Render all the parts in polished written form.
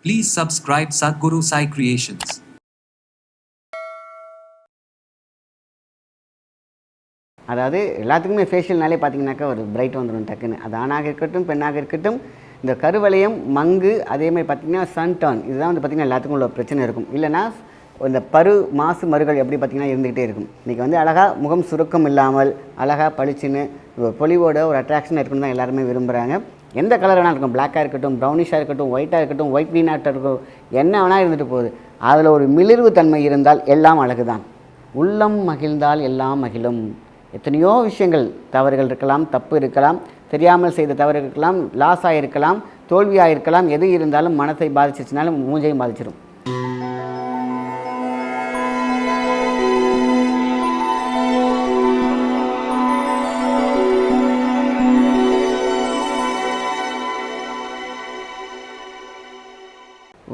Please subscribe Sadhguru Sai Creations. அதாவது எல்லாத்துக்குமே ஃபேஷியல்னாலே பார்த்தீங்கன்னாக்கா ஒரு பிரைட் வந்துடும் டக்குன்னு. அது ஆணாக இருக்கட்டும் பெண்ணாக இருக்கட்டும், இந்த கருவளையம் மங்கு அதேமாதிரி பார்த்திங்கன்னா சன் டர்ன் இதுதான் வந்து பார்த்திங்கன்னா எல்லாத்துக்கும் உள்ள பிரச்சனை இருக்கும். இல்லைனா இந்த மாசு மருகள் எப்படி பார்த்திங்கன்னா இருந்துக்கிட்டே இருக்கும். இன்றைக்கி வந்து அழகாக முகம் சுருக்கம் இல்லாமல் அழகாக பளிச்சுன்னு பொலிவோட ஒரு அட்ராக்ஷன் இருக்குன்னு தான் எல்லாருமே விரும்புகிறாங்க. எந்த கலர் வேணால் இருக்கும், பிளாக்காக இருக்கட்டும், ப்ரௌனிஷாக இருக்கட்டும், ஒயிட்டாக இருக்கட்டும், ஒயிட் க்ரீனாக இருக்கட்டும், என்ன வேணால் இருந்துட்டு போகுது. அதில் ஒரு மிளிர்வு தன்மை இருந்தால் எல்லாம் அழகு தான். உள்ளம் மகிழ்ந்தால் எல்லாம் மகிழும். எத்தனையோ விஷயங்கள், தவறுகள் இருக்கலாம், தப்பு இருக்கலாம், தெரியாமல் செய்த தவறு இருக்கலாம், லாஸாக இருக்கலாம், தோல்வியாக இருக்கலாம், எது இருந்தாலும் மனத்தை பாதிச்சிச்சுனாலும் மூஞ்சையும் பாதிச்சிடும்.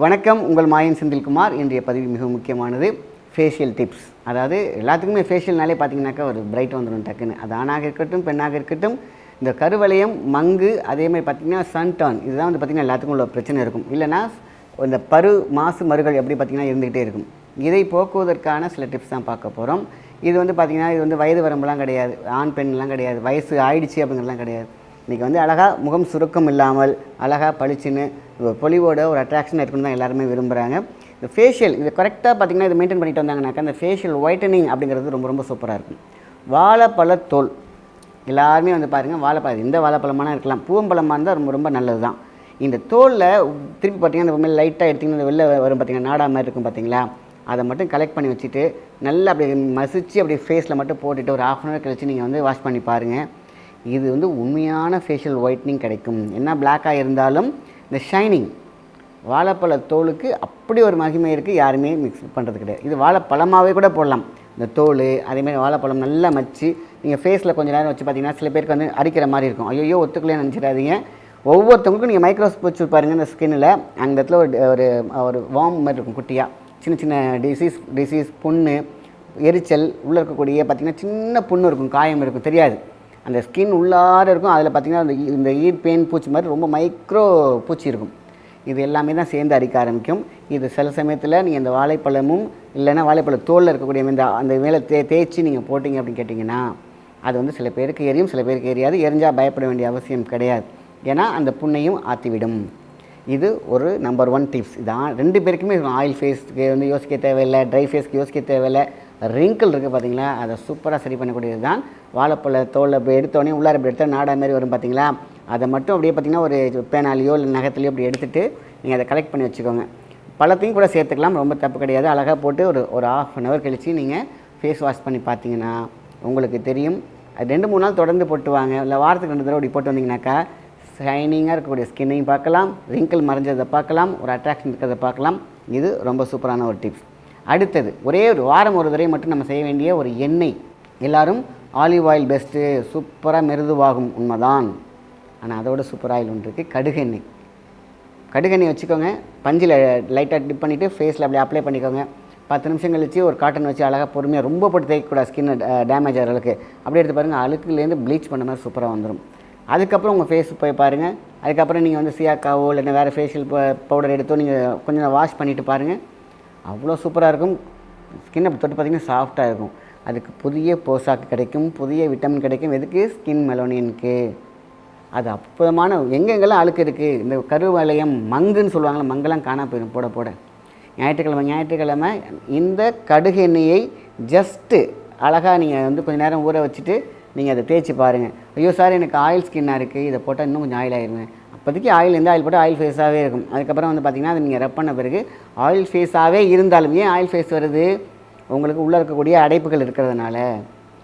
வணக்கம், உங்கள் மாயன் செந்தில்குமார். இன்றைய பதிவு மிக முக்கியமானது, ஃபேஷியல் டிப்ஸ். அதாவது எல்லாத்துக்குமே ஃபேஷியல்னாலே பார்த்தீங்கன்னாக்கா ஒரு பிரைட் வந்துடும் டக்குன்னு. அது ஆணாக இருக்கட்டும் பெண்ணாக இருக்கட்டும், இந்த கருவளையம் மங்கு அதேமாதிரி பார்த்திங்கன்னா சன் டர்ன் இதுதான் வந்து பார்த்திங்கன்னா எல்லாத்துக்கும் உள்ள பிரச்சனை இருக்கும். இல்லைனா இந்த மாசு மருகள் எப்படி பார்த்திங்கன்னா இருந்துக்கிட்டே இருக்கும். இதை போக்குவதற்கான சில டிப்ஸ் தான் பார்க்க போகிறோம். இது வந்து பார்த்திங்கன்னா இது வந்து வயது வரம்பெல்லாம் கிடையாது, ஆண் பெண்லாம் கிடையாது, வயசு ஆயிடுச்சு அப்படிங்கிறதுலாம் கிடையாது. இன்றைக்கி வந்து அழகாக முகம் சுருக்கம் இல்லாமல் அழகாக பளிச்சுன்னு பொலிவோட ஒரு அட்ராக்ஷன் இருக்குன்னு தான் எல்லாருமே விரும்புகிறாங்க. இந்த ஃபேஷியல் இது கரெக்டாக பார்த்திங்கன்னா இது மெயின்டைன் பண்ணிட்டு வந்தாங்கனாக்கா இந்த ஃபேஷியல் ஒயிட்டனிங் அப்படிங்கிறது ரொம்ப ரொம்ப சூப்பராக இருக்கும். வாழைப்பழத்தோல் எல்லாருமே வந்து பாருங்கள், வாழைப்பழம் எந்த வாழைப்பழமான இருக்கலாம், பூவம்பழமாக இருந்தால் ரொம்ப ரொம்ப நல்லது தான். இந்த தோலில் திருப்பி பார்த்திங்கன்னா இந்த மாதிரி லைட்டாக எடுத்திங்கன்னா இந்த வெளில வரும் பார்த்திங்கன்னா நாடா மாதிரி இருக்கும் பார்த்திங்களா, அதை மட்டும் கலெக்ட் பண்ணி வச்சுட்டு நல்லா அப்படி மசிச்சு அப்படி ஃபேஸில் மட்டும் போட்டுட்டு ஒரு 1/2 hour கழிச்சு நீங்கள் வந்து வாஷ் பண்ணி பாருங்கள். இது வந்து உண்மையான ஃபேஷியல் ஒயிட்னிங் கிடைக்கும். என்ன பிளாக்காக இருந்தாலும் இந்த ஷைனிங் வாழைப்பழ தோலுக்கு அப்படி ஒரு மகிமை இருக்குது, யாருமே மிக்ஸ் பண்ணுறது கிடையாது. இது வாழைப்பழமாகவே கூட போடலாம். இந்த தோல் அதேமாதிரி வாழைப்பழம் நல்லா மச்சு நீங்கள் ஃபேஸில் கொஞ்சம் நேரம் வச்சு பார்த்தீங்கன்னா சில பேருக்கு வந்து அரிக்கிற மாதிரி இருக்கும். ஐயோ ஒத்துக்கலையே நினச்சிடாதீங்க. ஒவ்வொருத்தவங்களுக்கும் நீங்கள் மைக்ரோஸ்கோப் வச்சு பாருங்கள், இந்த ஸ்கின்னில் அந்த இடத்துல ஒரு ஒரு வார்ம் மாதிரி இருக்கும், குட்டியாக சின்ன சின்ன டிசீஸ் புண்ணு எரிச்சல் உள்ளே இருக்கக்கூடிய பார்த்திங்கன்னா சின்ன புண்ணு இருக்கும், காயம் இருக்கும், தெரியாது. அந்த ஸ்கின் உள்ளார இருக்கும். அதில் பார்த்திங்கன்னா இந்த ஈர்ப்பேன் பூச்சி மாதிரி ரொம்ப மைக்ரோ பூச்சி இருக்கும். இது எல்லாமே தான் சேர்ந்து அரிக்க ஆரம்பிக்கும். இது சில சமயத்தில் நீங்கள் இந்த வாழைப்பழமும் இல்லைன்னா வாழைப்பழ தோலில் இருக்கக்கூடிய அந்த மேலே தேய்ச்சி நீங்கள் போட்டிங்க அப்படின்னு கேட்டிங்கன்னா அது வந்து சில பேருக்கு எரியும், சில பேருக்கு எரியாது. எரிஞ்சால் பயப்பட வேண்டிய அவசியம் கிடையாது. ஏன்னா அந்த புண்ணையும் ஆற்றிவிடும். இது ஒரு நம்பர் 1 டிப்ஸ். இதான் 2 பேருக்குமே ஆயில் ஃபேஸ்க்கு வந்து யோசிக்க தேவையில்லை, ட்ரை ஃபேஸ்க்கு யோசிக்க தேவையில்லை. ரிங்கிள் இருக்குது பார்த்தீங்களா, அதை சூப்பராக சரி பண்ணக்கூடியது தான் வாழைப்பழ தோலை. அப்படி எடுத்தோடனே உள்ளார அப்படி எடுத்தால் நாடா மாதிரி வரும் பார்த்தீங்களா, அதை மட்டும் அப்படியே பார்த்திங்கன்னா ஒரு பேனாலேயோ இல்லை நகத்துலையோ அப்படி எடுத்துகிட்டு நீங்கள் அதை கலெக்ட் பண்ணி வச்சுக்கோங்க. பழத்தையும் கூட சேர்த்துக்கலாம், ரொம்ப தப்பு கிடையாது. அழகாக போட்டு ஒரு 1/2 hour கழித்து நீங்கள் ஃபேஸ் வாஷ் பண்ணி பார்த்தீங்கன்னா உங்களுக்கு தெரியும். அது 2-3 நாள் தொடர்ந்து போட்டுவாங்க, இல்லை வாரத்துக்கு 2 தடவை அப்படி போட்டு வந்தீங்கன்னாக்கா ஷைனிங்காக இருக்கக்கூடிய ஸ்கின்னையும் பார்க்கலாம், ரிங்கிள் மறைஞ்சதை பார்க்கலாம், ஒரு அட்ராக்ஷன் இருக்கிறத பார்க்கலாம். இது ரொம்ப சூப்பரான ஒரு டிப்ஸ். அடுத்தது, ஒரே ஒரு வாரம் ஒரு தடவை மட்டும் நம்ம செய்ய வேண்டிய ஒரு எண்ணெய். எல்லோரும் ஆலிவ் ஆயில் பெஸ்ட்டு, சூப்பராக மெருதுவாகும், உண்மைதான். ஆனால் அதோட சூப்பர் ஆயில் ஒன்று இருக்குது, கடுகெண்ணெய். கடுகெண்ணெய் வச்சுக்கோங்க, பஞ்சில் லைட்டாக டிப் பண்ணிவிட்டு ஃபேஸில் அப்படியே அப்ளை பண்ணிக்கோங்க. 10 நிமிஷம் கழிச்சு ஒரு காட்டன் வச்சு அழகாக பொறுமையாக, ரொம்ப போட்டு தேய்க்கக்கூடாது, ஸ்கின் டேமேஜ் ஆகிற அளவுக்கு. அப்படியே எடுத்து பாருங்கள், அழுக்குலேருந்து ப்ளீச் பண்ண மாதிரி சூப்பராக வந்துடும். அதுக்கப்புறம் உங்கள் ஃபேஸ் போய் பாருங்கள். அதுக்கப்புறம் நீங்கள் வந்து சியாக்காவோ இல்லைன்னா வேறு ஃபேஷியல் பவுடர் எடுத்தோ நீங்கள் கொஞ்சம் வாஷ் பண்ணிவிட்டு பாருங்கள், அவ்வளோ சூப்பராக இருக்கும். ஸ்கின் அப்படி தொட்டு பார்த்திங்கன்னா சாஃப்டாக இருக்கும். அதுக்கு புதிய போசாக்கு கிடைக்கும், புதிய விட்டமின் கிடைக்கும். எதுக்கு? ஸ்கின் மெலோனியனுக்கு. அது அற்புதமான. எங்கெங்கெல்லாம் அழுக்கு இருக்குது, இந்த கருவளையம் மங்குன்னு சொல்லுவாங்களே, மங்கெல்லாம் காணா போயிடும் போட போட. ஞாயிற்றுக்கிழமை இந்த கடுகு எண்ணெயை ஜஸ்ட்டு அழகாக நீங்கள் வந்து கொஞ்சம் நேரம் ஊற வச்சுட்டு நீங்கள் அதை தேய்ச்சி பாருங்கள். ஐயோ சார் எனக்கு ஆயில் ஸ்கின்னாக இருக்குது, இதை போட்டால் இன்னும் கொஞ்சம் ஆயில் ஆகிருங்க. அப்போதைக்கு ஆயில் எந்த ஆயில் போட்டால் ஆயில் ஃபேஸாகவே இருக்கும். அதுக்கப்புறம் வந்து பார்த்திங்கன்னா அதை நீங்கள் ரப் பண்ண பிறகு ஆயில் ஃபேஸாகவே இருந்தாலும், ஏன் ஆயில் ஃபேஸ் வருது? உங்களுக்கு உள்ளே இருக்கக்கூடிய அடைப்புகள் இருக்கிறதுனால.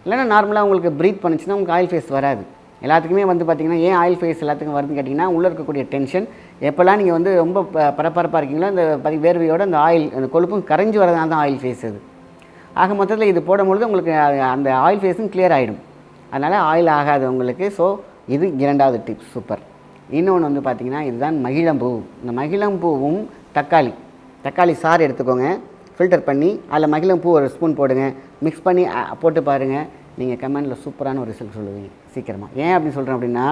இல்லைன்னா நார்மலாக உங்களுக்கு ப்ரீத் பண்ணிச்சுன்னா உங்களுக்கு ஆயில் ஃபேஸ் வராது. எல்லாத்துக்குமே வந்து பார்த்திங்கன்னா ஏன் ஆயில் ஃபேஸ் எல்லாத்துக்கும் வருதுன்னு கேட்டிங்கன்னா, உள்ளே இருக்கக்கூடிய டென்ஷன். எப்போல்லாம் நீங்கள் வந்து ரொம்ப பரபரப்பாக இருக்கீங்களோ அந்த வேர்வையோடு அந்த ஆயில், அந்த கொழுப்பும் கரைஞ்சி வரதுனால தான் ஆயில் ஃபேஸ் அது. ஆக மொத்தத்தில் இது போடும்பொழுது உங்களுக்கு அந்த ஆயில் ஃபேஸும் கிளியர் ஆகிடும். அதனால் ஆயில் ஆகாது உங்களுக்கு. ஸோ இது 2வது டிப்ஸ், சூப்பர். இன்னொன்று வந்து பார்த்திங்கன்னா இதுதான் மகிழம்பூ. இந்த மகிழம்பூவும் தக்காளி சாறு எடுத்துக்கோங்க, ஃபில்டர் பண்ணி அதில் மகிழம்பூ ஒரு ஸ்பூன் போடுங்க, மிக்ஸ் பண்ணி போட்டு பாருங்கள். நீங்கள் கமெண்டில் சூப்பரான ஒரு ரிசல்ட் சொல்லுவீங்க சீக்கிரமாக. ஏன் அப்படின்னு சொல்கிறேன் அப்படின்னா,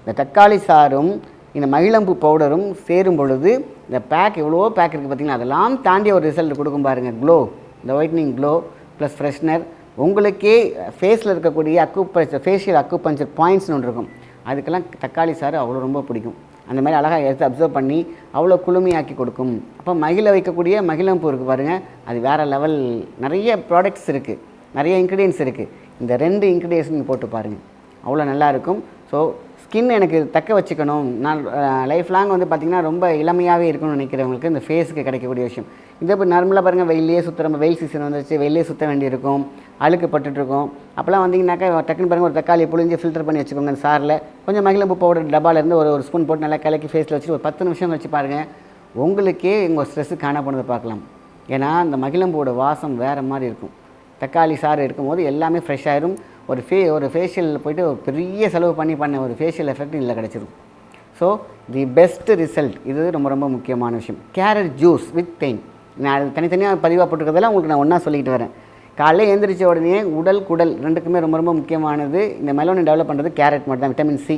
இந்த தக்காளி சாறும் இந்த மகிழம்பூ பவுடரும் சேரும் பொழுது இந்த பேக் எவ்வளோ பேக் இருக்குது பார்த்திங்களா, அதெல்லாம் தாண்டி ஒரு ரிசல்ட் கொடுக்கும் பாருங்கள். க்ளோ, இந்த ஒயிட்னிங் க்ளோ ப்ளஸ் ஃப்ரெஷ்னர். உங்களுக்கே ஃபேஸில் இருக்கக்கூடிய ஃபேஷியல் அக்குபஞ்சர் பாயிண்ட்ஸ்னு ஒன்று இருக்கும். அதுக்கெல்லாம் தக்காளி சாறு அவ்வளோ ரொம்ப பிடிக்கும். அந்த மாதிரி அழகாக எடுத்து அப்சர்வ் பண்ணி அவ்வளோ குளுமையாக்கி கொடுக்கும். அப்போ மகிழ வைக்கக்கூடிய மகிழம்பூ இருக்குது பாருங்கள், அது வேறு லெவல். நிறைய ப்ராடக்ட்ஸ் இருக்குது, நிறைய இன்க்ரீடியன்ஸ் இருக்குது. இந்த 2 இன்க்ரீடியன்ஸ் நீங்கள் போட்டு பாருங்கள், அவ்வளோ நல்லாயிருக்கும். ஸோ ஸ்கின் எனக்கு தக்க வச்சுக்கணும், நான் லைஃப் லாங் வந்து பார்த்திங்கன்னா ரொம்ப இளமையாகவே இருக்கணும்னு நினைக்கிறவங்களுக்கு இந்த ஃபேஸுக்கு கிடைக்கக்கூடிய விஷயம். இதே இப்போ நார்மலாக பாருங்கள், வெயிலே சுற்றுற வெயில் சீசன் வந்துருச்சு, வெயிலே சுற்ற வேண்டியிருக்கும், அழுக்கு பட்டுருக்கும். அப்போலாம் வந்தீங்கன்னாக்கா டக்குன்னு பாருங்கள், ஒரு தக்காளி புளிஞ்சு ஃபில்டர் பண்ணி வச்சுக்கோங்க. அந்த சாரில் கொஞ்சம் மகிழம்பூ பவுடர் டப்பாலேருந்து ஒரு ஸ்பூன் போட்டு நல்லா கலக்கி ஃபேஸில் வச்சுட்டு ஒரு 10 நிமிஷம் வச்சு பாருங்கள், உங்களுக்கே உங்கள் ஸ்ட்ரெஸ்ஸு காண போனதை பார்க்கலாம். ஏன்னா அந்த மகிழம்பூவோட வாசம் வேறு மாதிரி இருக்கும். தக்காளி சாறு எடுக்கும்போது எல்லாமே ஃப்ரெஷ் ஆயிரும். ஒரு ஃபேஷியல் போய்ட்டு ஒரு பெரிய செலவு பண்ண ஒரு ஃபேஷியல் எஃபெக்ட் இதில் கிடச்சிரும். ஸோ தி பெஸ்ட் ரிசல்ட் இது ரொம்ப ரொம்ப முக்கியமான விஷயம். கேரட் ஜூஸ் வித் தேன், நான் அது தனித்தனியாக பதிவாக போட்டுருக்கிறதெல்லாம் உங்களுக்கு நான் ஒன்றா சொல்லிக்கிட்டு வரேன். காலையில் எழுந்திரிச்ச உடனே உடல் குடல் ரெண்டுக்குமே ரொம்ப ரொம்ப முக்கியமானது இந்த மெலோனின் டெவலப் பண்ணுறது கேரட் மட்டும் தான். விட்டமின் சி,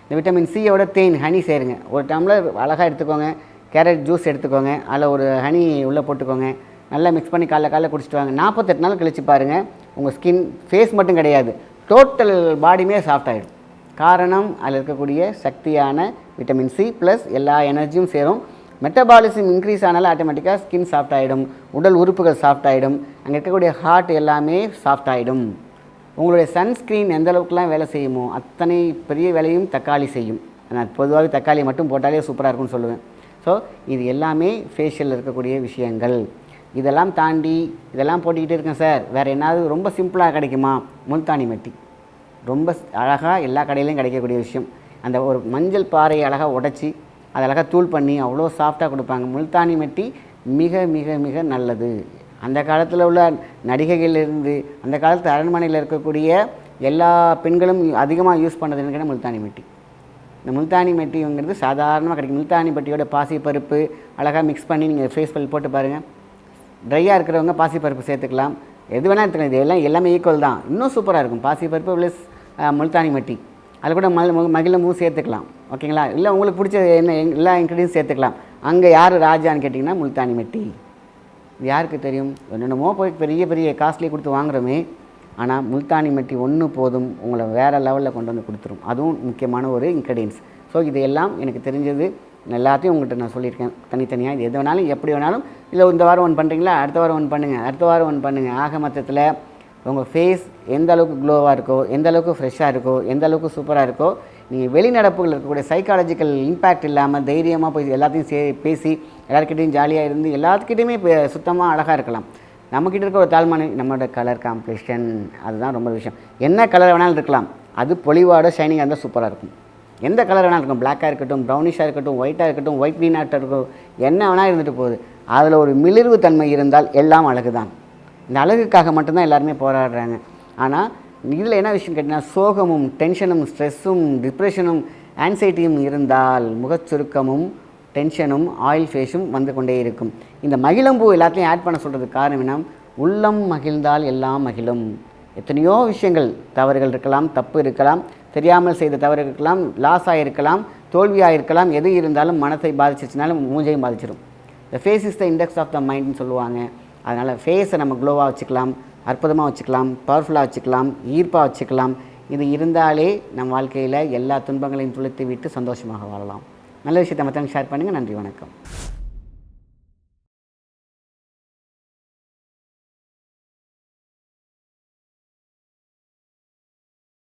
இந்த விட்டமின் சியோட தேன் ஹனி சேருங்க. ஒரு டம்ளர் அழகாக எடுத்துக்கோங்க, கேரட் ஜூஸ் எடுத்துக்கோங்க, அதில் ஒரு ஹனி உள்ளே போட்டுக்கோங்க, நல்லா மிக்ஸ் பண்ணி காலைல குடிச்சிட்டு வாங்க. 48 நாள் கழிச்சு பாருங்கள், உங்கள் ஸ்கின் ஃபேஸ் மட்டும் கிடையாது, டோட்டல் பாடியுமே சாஃப்ட் ஆகிடும். காரணம் அதில் இருக்கக்கூடிய சக்தியான விட்டமின் சி ப்ளஸ் எல்லா எனர்ஜியும் சேரும். மெட்டபாலிசம் இன்க்ரீஸ் ஆனாலும் ஆட்டோமேட்டிக்காக ஸ்கின் சாஃப்ட் ஆகிடும், உடல் உறுப்புகள் சாஃப்ட் ஆகிடும், அங்கே இருக்கக்கூடிய ஹார்ட் எல்லாமே சாஃப்ட் ஆகிடும். உங்களுடைய சன்ஸ்க்ரீன் எந்த அளவுக்குலாம் வேலை செய்யுமோ அத்தனை பெரிய வேலையும் தக்காளி செய்யும். நான் பொதுவாகவே தக்காளி மட்டும் போட்டாலே சூப்பராக இருக்கும்னு சொல்லுவேன். ஸோ இது எல்லாமே ஃபேஷியலில் இருக்கக்கூடிய விஷயங்கள். இதெல்லாம் தாண்டி இதெல்லாம் போட்டுக்கிட்டே இருக்கேன் சார், வேறு என்னாவது ரொம்ப சிம்பிளாக கிடைக்குமா? முல்தானி மெட்டி ரொம்ப அழகாக எல்லா கடையிலையும் கிடைக்கக்கூடிய விஷயம். அந்த ஒரு மஞ்சள் பாறையை அழகாக உடச்சி அதை அழகாக தூள் பண்ணி அவ்வளோ சாஃப்டாக கொடுப்பாங்க. முல்தானி மெட்டி மிக மிக மிக நல்லது. அந்த காலத்தில் உள்ள நடிகைகளிலிருந்து அந்த காலத்து அரண்மனையில் இருக்கக்கூடிய எல்லா பெண்களும் அதிகமாக யூஸ் பண்ணது என்னன்னா முல்தானி மெட்டி. இந்த முல்தானி மெட்டிங்கிறது சாதாரணமாக கிடைக்கும். முல்தானி மெட்டியோட பாசிப்பருப்பு அழகாக மிக்ஸ் பண்ணி நீங்கள் ஃபேஸ் பல் போட்டு பாருங்கள். ட்ரையாக இருக்கிறவங்க பாசிப்பருப்பு சேர்த்துக்கலாம், எது வேணால் எடுத்துக்கலாம். இது எல்லாமே ஈக்குவல் தான், இன்னும் சூப்பராக இருக்கும். பாசிப்பருப்பு ப்ளஸ் முல்தானி மெட்டி, அதில் கூட மகிழம்பூவும் சேர்த்துக்கலாம். ஓகேங்களா? இல்லை உங்களுக்கு பிடிச்ச எல்லா இன்க்ரீடியன்ஸ் சேர்த்துக்கலாம். அங்கே யார் ராஜான்னு கேட்டிங்கன்னா முல்தானி மெட்டி. இது யாருக்கு தெரியும்? என்னென்னமோ போய் பெரிய பெரிய காஸ்ட்லி கொடுத்து வாங்குகிறோமே, ஆனால் முல்தானி மெட்டி ஒன்று போதும், உங்களை வேறு லெவலில் கொண்டு வந்து கொடுத்துரும். அதுவும் முக்கியமான ஒரு இன்க்ரீடியன்ஸ். ஸோ இதையெல்லாம் எனக்கு தெரிஞ்சது எல்லாத்தையும் உங்கள்கிட்ட நான் சொல்லியிருக்கேன் தனித்தனியாக. இது எது வேணாலும் எப்படி வேணாலும், இல்லை இந்த வாரம் ஒன்று பண்ணுறீங்களா, அடுத்த வாரம் ஒன்று பண்ணுங்கள், அடுத்த வாரம் ஒன்று பண்ணுங்கள். ஆக மொத்தத்தில் உங்கள் ஃபேஸ் எந்த அளவுக்கு க்ளோவாக இருக்கோ, எந்த அளவுக்கு ஃப்ரெஷ்ஷாக இருக்கோ, எந்த அளவுக்கு சூப்பராக இருக்கோ, நீங்கள் வெளிநடப்புகள் இருக்கக்கூடிய சைக்காலஜிக்கல் இம்பேக்ட் இல்லாமல் தைரியமாக போய் எல்லாத்தையும் பேசி எல்லாருக்கிட்டையும் ஜாலியாக இருந்து எல்லாத்துக்கிட்டையுமே சுத்தமாக அழகாக இருக்கலாம். நம்மக்கிட்ட இருக்க ஒரு தாழ்மான நம்மளோட கலர் காம்படிஷன், அதுதான் ரொம்ப விஷயம். என்ன கலர் வேணாலும் இருக்கலாம், அது பொலிவோட ஷைனிங்காக இருந்தால் சூப்பராக இருக்கும். எந்த கலர் வேணாலும் இருக்கும், பிளாக்காக இருக்கட்டும், ப்ரௌனிஷாக இருக்கட்டும், ஒயிட்டாக இருக்கட்டும், ஒயிட் க்ரீனாக இருக்கட்டும், என்ன வேணால் இருந்துட்டு போகுது. அதில் ஒரு மிளிர்வு தன்மை இருந்தால் எல்லாம் அழகு தான். இந்த அழகுக்காக மட்டும்தான் எல்லாருமே போராடுறாங்க. ஆனால் இதில் என்ன விஷயம் கேட்டிங்கன்னா, சோகமும் டென்ஷனும் ஸ்ட்ரெஸ்ஸும் டிப்ரெஷனும் ஆன்சைட்டியும் இருந்தால் முகச்சுருக்கமும் டென்ஷனும் ஆயில் ஃபேஸும் வந்து கொண்டே இருக்கும். இந்த மகிழம்பூ எல்லாத்தையும் ஆட் பண்ண சொல்கிறதுக்கு காரணம் என்ன? உள்ளம் மகிழ்ந்தால் எல்லாம் மகிழும். எத்தனையோ விஷயங்கள், தவறுகள் இருக்கலாம், தப்பு இருக்கலாம், தெரியாமல் செய்த தவறு இருக்கலாம், லாஸாக இருக்கலாம், தோல்வியாக இருக்கலாம், எது இருந்தாலும் மனத்தை பாதிச்சிச்சுனாலும் மூஞ்சையும் பாதிச்சிடும். The face is the index of the மைண்ட்னு சொல்லுவாங்க. அதனால் ஃபேஸை நம்ம க்ளோவாக வச்சுக்கலாம், அற்புதமாக வச்சுக்கலாம், பவர்ஃபுல்லாக வச்சுக்கலாம், ஈர்ப்பாக வச்சுக்கலாம். இது இருந்தாலே நம் வாழ்க்கையில் எல்லா துன்பங்களையும் துளைத்து விட்டு சந்தோஷமாக வாழலாம். நல்ல விஷயத்தை மற்றவங்க ஷேர் பண்ணுங்கள். நன்றி, வணக்கம்.